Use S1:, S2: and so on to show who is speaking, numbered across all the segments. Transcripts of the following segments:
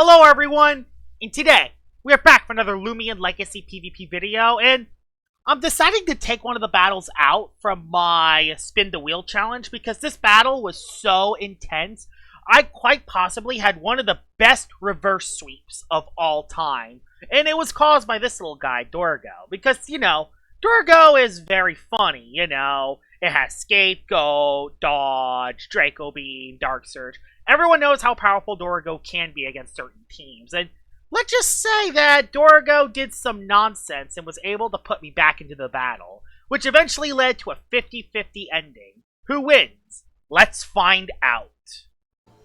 S1: Hello everyone, and today we are back for another Loomian Legacy PvP video, and I'm deciding to take one of the battles out from my Spin the Wheel challenge because this battle was so intense. I quite possibly had one of the best reverse sweeps of all time, and it was caused by this little guy, Dorgo, because, Dorgo is very funny, It has Scapegoat, Dodge, Draco Beam, Dark Surge. Everyone knows how powerful Dorgo can be against certain teams, and let's just say that Dorgo did some nonsense and was able to put me back into the battle, which eventually led to a 50-50 ending. Who wins? Let's find out.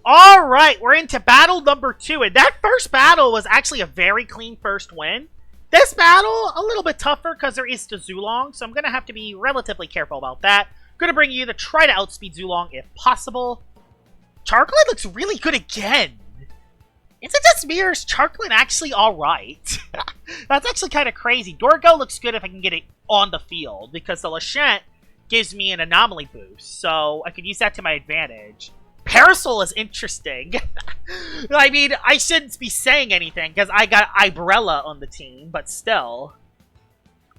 S1: Alright, we're into battle number 2, and that first battle was actually a very clean first win. This battle, a little bit tougher because there is the Zulong, so I'm going to have to be relatively careful about that. Going to bring you to try to outspeed Zulong if possible. Charklin looks really good again. Isn't this mirror's Charklin actually alright? That's actually kind of crazy. Dorgo looks good if I can get it on the field, because the Lashant gives me an anomaly boost, so I can use that to my advantage. Parasol is interesting. I mean, I shouldn't be saying anything, because I got Ibrella on the team, but still.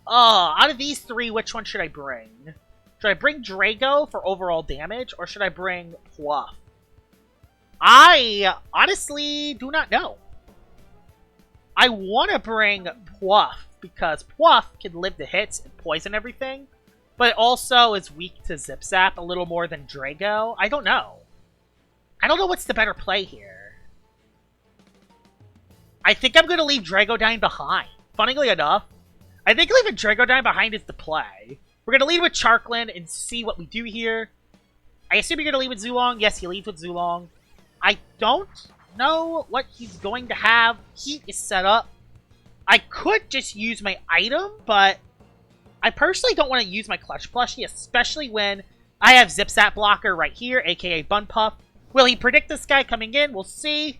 S1: Out of these three, which one should I bring? Should I bring Drago for overall damage, or should I bring Pluff? I honestly do not know. I want to bring Pluff, because Pluff can live the hits and poison everything, but it also is weak to Zip Zap a little more than Drago. I don't know. I don't know what's the better play here. I think I'm going to leave Dragodine behind. Funnily enough, I think leaving Dragodine behind is the play. We're going to lead with Charklin and see what we do here. I assume you're going to lead with Zulong. Yes, he leads with Zulong. I don't know what he's going to have. Heat is set up. I could just use my item, but I personally don't want to use my Clutch Plushie, especially when I have Zip Zap blocker right here, aka Bun Puff. Will he predict this guy coming in? We'll see.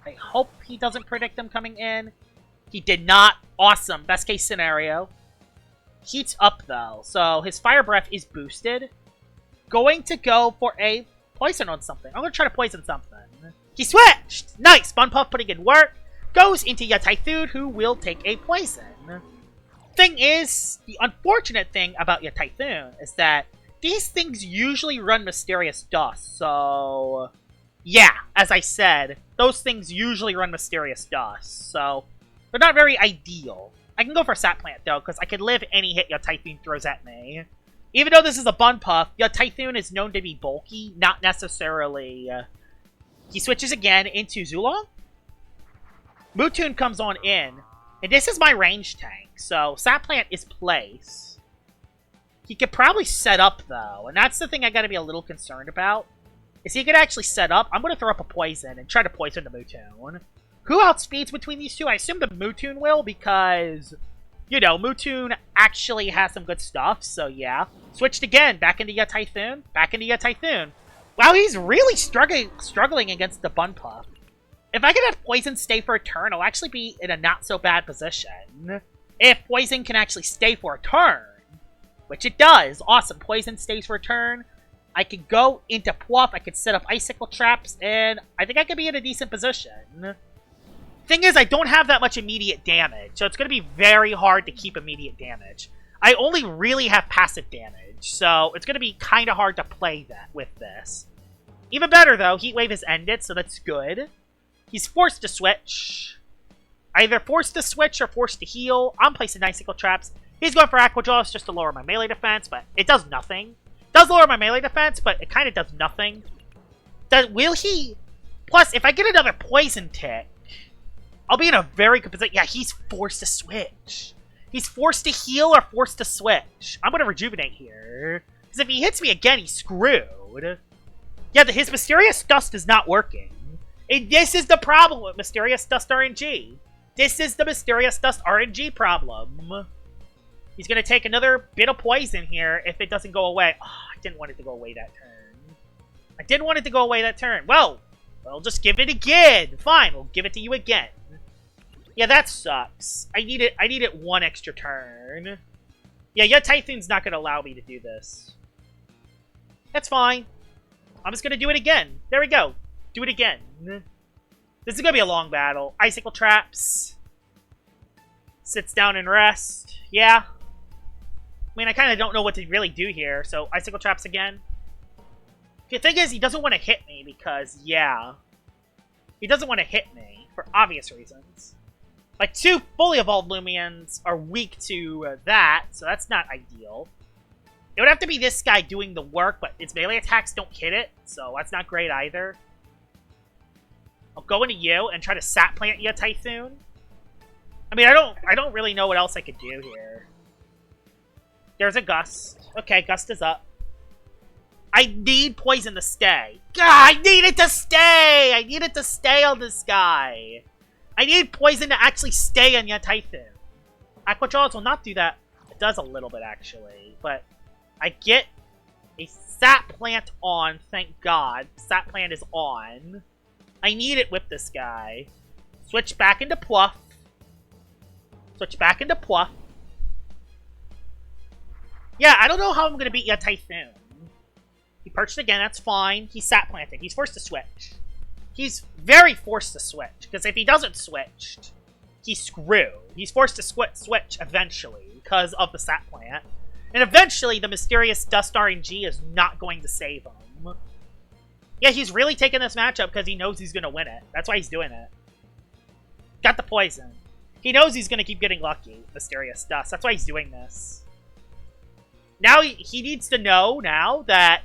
S1: I hope he doesn't predict him coming in. He did not. Awesome. Best case scenario. Heat's up, though, so his Fire Breath is boosted. Going to go for a poison on something. I'm going to try to poison something. He switched! Nice! Bun Puff putting in work. Goes into Ya Typhoon, who will take a poison. Thing is, the unfortunate thing about Ya Typhoon is that these things usually run Mysterious Dust, so yeah, as I said, those things usually run Mysterious Dust, so they're not very ideal. I can go for Sap Plant, though, because I can live any hit Ya Typhoon throws at me. Even though this is a Bun Puff, Ya Typhoon is known to be bulky, not necessarily. He switches again into Zulong. Mewtwo comes on in, and this is my range tank, so Sap Plant is placed. He could probably set up, though, and that's the thing I gotta be a little concerned about. Is he could actually set up? I'm gonna throw up a poison and try to poison the Mewtwo. Who outspeeds between these two? I assume the Mewtwo will, because, Mewtwo actually has some good stuff, so yeah. Switched again, back into Ya Typhoon, back into Ya Typhoon. Wow, he's really struggling against the Bun Puff. If I could have Poison stay for a turn, I'll actually be in a not-so-bad position. If Poison can actually stay for a turn, which it does. Awesome. Poison stays for a turn. I could go into Pluff. I could set up Icicle Traps, and I think I could be in a decent position. Thing is, I don't have that much immediate damage, so it's going to be very hard to keep immediate damage. I only really have passive damage, so it's going to be kind of hard to play that with this. Even better, though, Heat Wave has ended, so that's good. He's forced to switch. Either forced to switch or forced to heal. I'm placing Icicle Traps. He's going for Aqua Jaws just to lower my melee defense, but it does nothing. It does lower my melee defense, but it kind of does nothing. Will he? Plus, if I get another Poison Tick, I'll be in a very good position. Yeah, he's forced to switch. He's forced to heal or forced to switch. I'm going to Rejuvenate here. Because if he hits me again, he's screwed. Yeah, his Mysterious Dust is not working. And this is the problem with Mysterious Dust RNG. This is the Mysterious Dust RNG problem. He's going to take another bit of poison here if it doesn't go away. Oh, I didn't want it to go away that turn. I didn't want it to go away that turn. Well, we'll just give it again. Fine, we'll give it to you again. Yeah, that sucks. I need it one extra turn. Yeah, Ya Typhoon's not going to allow me to do this. That's fine. I'm just going to do it again. There we go. Do it again. This is gonna be a long battle. Icicle Traps. Sits down and rest. Yeah. I mean, I kind of don't know what to really do here, so Icicle Traps again. The thing is, he doesn't want to hit me because, yeah. He doesn't want to hit me, for obvious reasons. Like, 2 fully evolved Loomians are weak to that, so that's not ideal. It would have to be this guy doing the work, but its melee attacks don't hit it, so that's not great either. I'll go into you and try to sap plant you a Typhoon. I mean, I don't really know what else I could do here. There's a Gust. Okay, Gust is up. I need Poison to stay. God, I need it to stay! I need it to stay on this guy. I need Poison to actually stay on your Typhoon. Aqua Jaws will not do that. It does a little bit, actually. But I get a Sap Plant on, thank God. Sap Plant is on. I need it with this guy. Switch back into Pluff. Switch back into Pluff. Yeah, I don't know how I'm going to beat your Typhoon. He perched again, that's fine. He's Sap Planting. He's forced to switch. He's very forced to switch, because if he doesn't switch, he's screwed. He's forced to switch eventually because of the Sap Plant. And eventually, the mysterious Dust RNG is not going to save him. Yeah, he's really taking this matchup because he knows he's going to win it. That's why he's doing it. Got the Poison. He knows he's going to keep getting lucky, Mysterious Dust. That's why he's doing this. Now, he needs to know now that,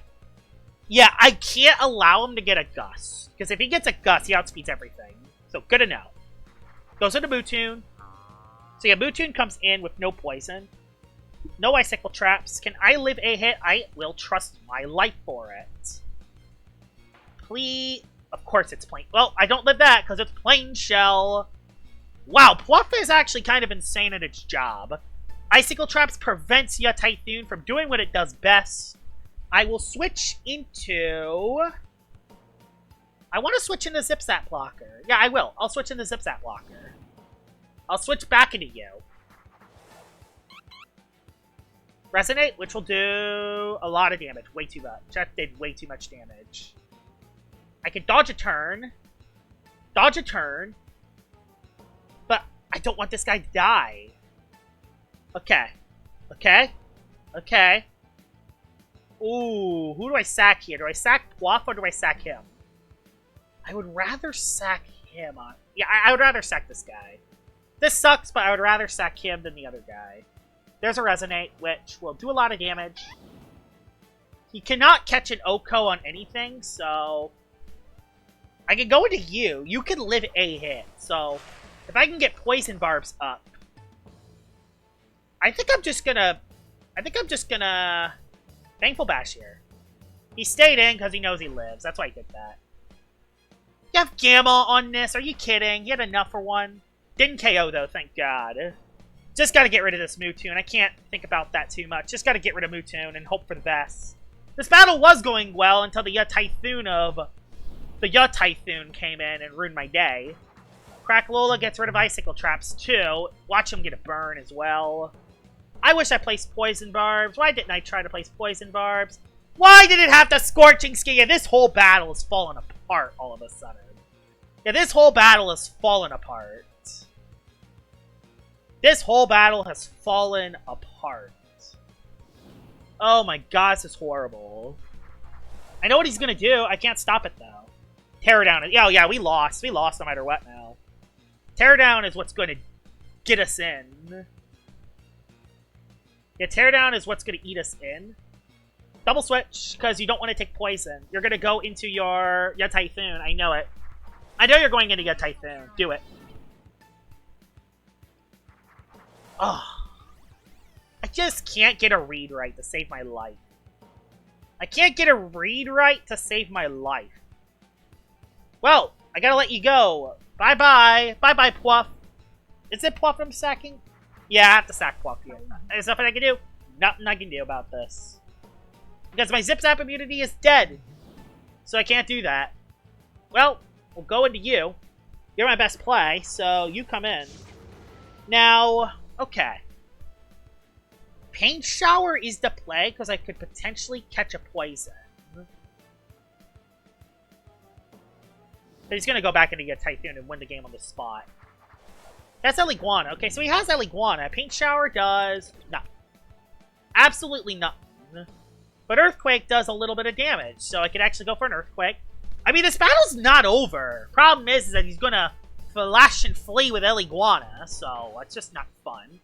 S1: yeah, I can't allow him to get a Gust. Because if he gets a Gust, he outspeeds everything. So, good to know. Goes into Mewtwo. So, yeah, Mewtwo comes in with no Poison. No Icicle Traps. Can I live a hit? I will trust my life for it. Please. Of course it's plain. Well, I don't live that because it's Plain Shell. Wow, Pluff is actually kind of insane at its job. Icicle Traps prevents your Typhoon from doing what it does best. I will switch into... I want to switch into Zip-Zap Blocker. Yeah, I will. I'll switch into Zip-Zap Blocker. I'll switch back into you. Resonate, which will do a lot of damage. Way too much. That did way too much damage. I can dodge a turn. Dodge a turn. But I don't want this guy to die. Okay. Okay. Okay. Ooh, who do I sack here? Do I sack Pluff or do I sack him? I would rather sack him on... Yeah, I would rather sack this guy. This sucks, but I would rather sack him than the other guy. There's a Resonate, which will do a lot of damage. He cannot catch an Oko on anything, so... I can go into you. You can live a hit, so... If I can get Poison Barbs up... I think I'm just gonna... Thankful Bash here. He stayed in because he knows he lives. That's why he did that. You have Gamma on this. Are you kidding? He had enough for one. Didn't KO, though, thank God. Just gotta get rid of this Mewtwo. I can't think about that too much. Just gotta get rid of Mewtwo and hope for the best. This battle was going well until the Typhoon came in and ruined my day. Cracklola gets rid of Icicle Traps, too. Watch him get a burn as well. I wish I placed Poison Barbs. Why didn't I try to place Poison Barbs? Why did it have the Scorching Skin? Yeah, this whole battle is falling apart all of a sudden. Yeah, this whole battle has fallen apart. This whole battle has fallen apart. Oh my god, this is horrible. I know what he's gonna do. I can't stop it, though. Tear down. Oh, yeah, we lost. We lost no matter what now. Tear down is what's going to get us in. Yeah, Tear down is what's going to eat us in. Double switch, because you don't want to take poison. You're going to go into your Typhoon. I know it. I know you're going into your Typhoon. Do it. Oh. I just can't get a read right to save my life. I can't get a read right to save my life. Well, I gotta let you go. Bye-bye. Bye-bye, Pluff. Is it Pluff I'm sacking? Yeah, I have to sack Pluff here. There's nothing I can do. Nothing I can do about this. Because my Zip-Zap immunity is dead. So I can't do that. Well, we'll go into you. You're my best play, so you come in. Now, okay. Paint Shower is the play, because I could potentially catch a poison. But he's going to go back into get Typhoon and win the game on the spot. That's El Iguana. Okay, so he has El Iguana. Paint Shower does nothing. Absolutely nothing. But Earthquake does a little bit of damage, so I could actually go for an Earthquake. I mean, this battle's not over. Problem is that he's going to flash and flee with El Iguana, so it's just not fun.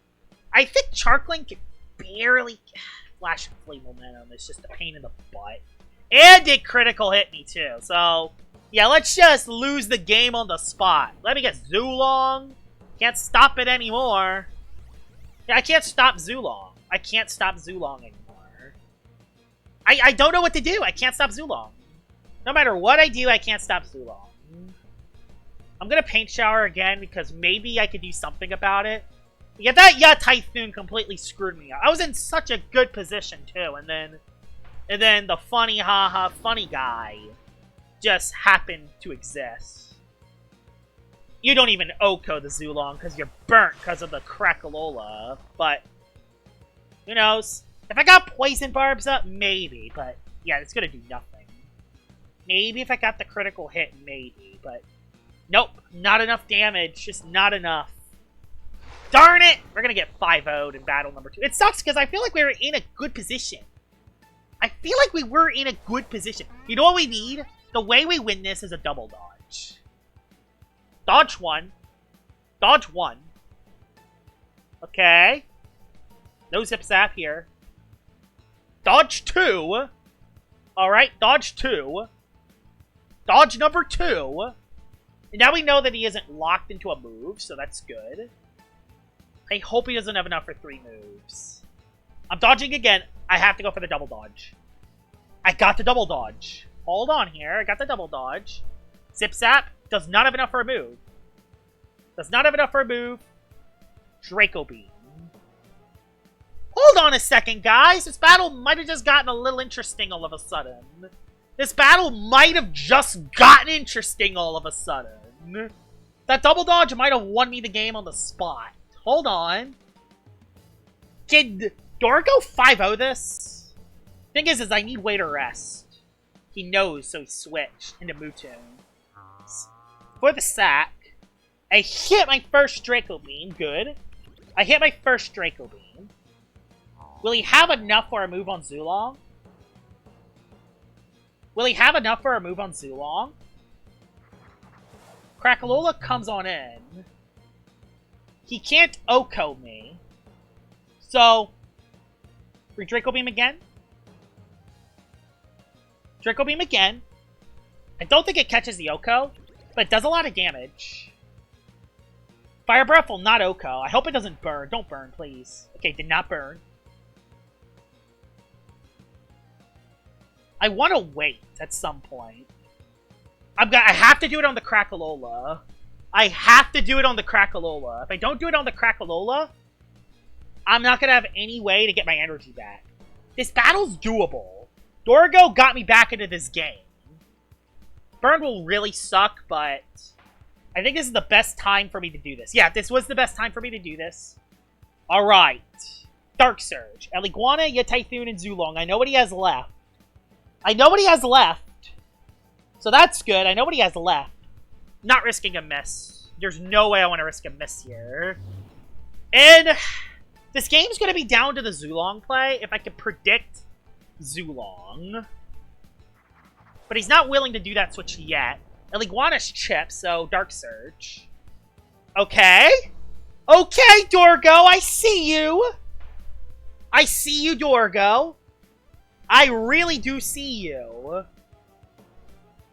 S1: I think Charkling can barely... Flash and flee momentum is just a pain in the butt. And it critical hit me, too. So, yeah, let's just lose the game on the spot. Let me get Zulong. Can't stop it anymore. Yeah, I can't stop Zulong. I can't stop Zulong anymore. I don't know what to do. I can't stop Zulong. No matter what I do, I can't stop Zulong. I'm going to Paint Shower again because maybe I could do something about it. Yeah, that Typhoon completely screwed me up. I was in such a good position, too. And then the funny, haha, funny guy just happened to exist. You don't even Oko the Zulong because you're burnt because of the Crackalola. But, who knows? If I got Poison Barbs up, maybe. But, yeah, it's going to do nothing. Maybe if I got the critical hit, maybe. But, nope. Not enough damage. Just not enough. Darn it! We're going to get 5-0'd in battle number 2. It sucks because I feel like we were in a good position. I feel like we were in a good position. You know what we need? The way we win this is a double dodge. Dodge 1. Dodge 1. Okay. No Zip Zap here. Dodge 2. Alright, dodge 2. Dodge number 2. And now we know that he isn't locked into a move, so that's good. I hope he doesn't have enough for 3 moves. I'm dodging again. I have to go for the double dodge. I got the double dodge. Hold on here. I got the double dodge. Zip Zap does not have enough for a move. Does not have enough for a move. Draco Beam. Hold on a second, guys. This battle might have just gotten a little interesting all of a sudden. This battle might have just gotten interesting all of a sudden. That double dodge might have won me the game on the spot. Hold on. Did Dorgo 5-0 this? Thing is I need way to rest. He knows, so he switched into Mewtwo. For the sack, I hit my first Draco Beam. Good. I hit my first Draco Beam. Will he have enough for a move on Zulong? Will he have enough for a move on Zulong? Crackalola comes on in. He can't Oko me. So, Draco Beam again. Draco Beam again. I don't think it catches the Oko, but it does a lot of damage. Fire Breath will not Oko. I hope it doesn't burn. Don't burn, please. Okay, did not burn. I want to wait at some point. I have to do it on the Crackalola. I have to do it on the Crackalola. If I don't do it on the Crackalola, I'm not going to have any way to get my energy back. This battle's doable. Dorgo got me back into this game. Burn will really suck, but I think this is the best time for me to do this. Yeah, this was the best time for me to do this. Alright. Dark Surge. El Iguana, Typhoon, and Zulong. I know what he has left. I know what he has left. So that's good. I know what he has left. Not risking a miss. There's no way I want to risk a miss here. And this game's going to be down to the Zulong play if I can predict Zulong. But he's not willing to do that switch yet. El Iguana's chip, so Dark Surge. Okay. Okay, Dorgo, I see you. I see you, Dorgo. I really do see you.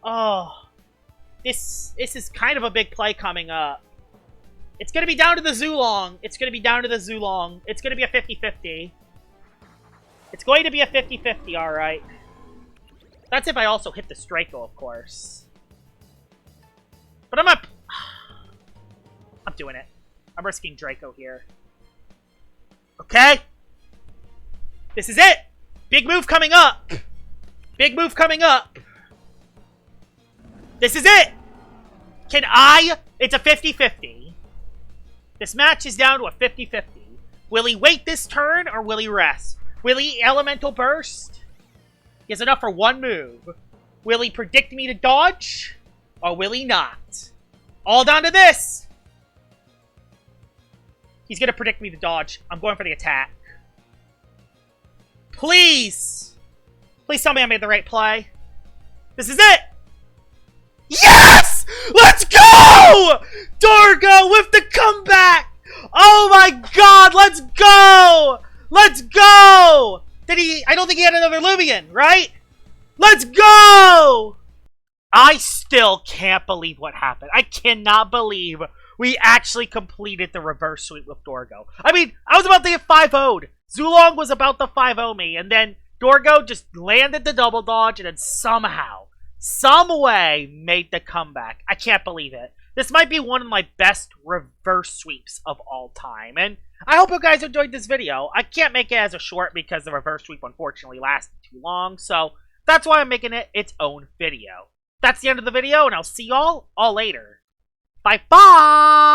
S1: Oh. This is kind of a big play coming up. It's going to be down to the Zulong. It's going to be down to the Zulong. It's going to be a 50-50. It's going to be a 50-50, alright. That's if I also hit the Draco, of course. But I'm not... I'm doing it. I'm risking Draco here. Okay. This is it. Big move coming up. Big move coming up. This is it! Can I... It's a 50-50. This match is down to a 50-50. Will he wait this turn, or will he rest? Will he Elemental Burst? He has enough for 1 move. Will he predict me to dodge? Or will he not? All down to this! He's gonna predict me to dodge. I'm going for the attack. Please! Please tell me I made the right play. This is it! Yes! Let's go! Dorgo with the comeback! Oh my god, let's go! Let's go! Did he... I don't think he had another Loomian, right? Let's go! I still can't believe what happened. I cannot believe we actually completed the reverse sweep with Dorgo. I mean, I was about to get 5-0'd. Zulong was about to 5-0 me, and then Dorgo just landed the double dodge and then somehow, some way, made the comeback. I can't believe it. This might be one of my best reverse sweeps of all time, and I hope you guys enjoyed this video. I can't make it as a short because the reverse sweep unfortunately lasted too long, so that's why I'm making it its own video. That's the end of the video, and I'll see y'all all later. Bye-bye!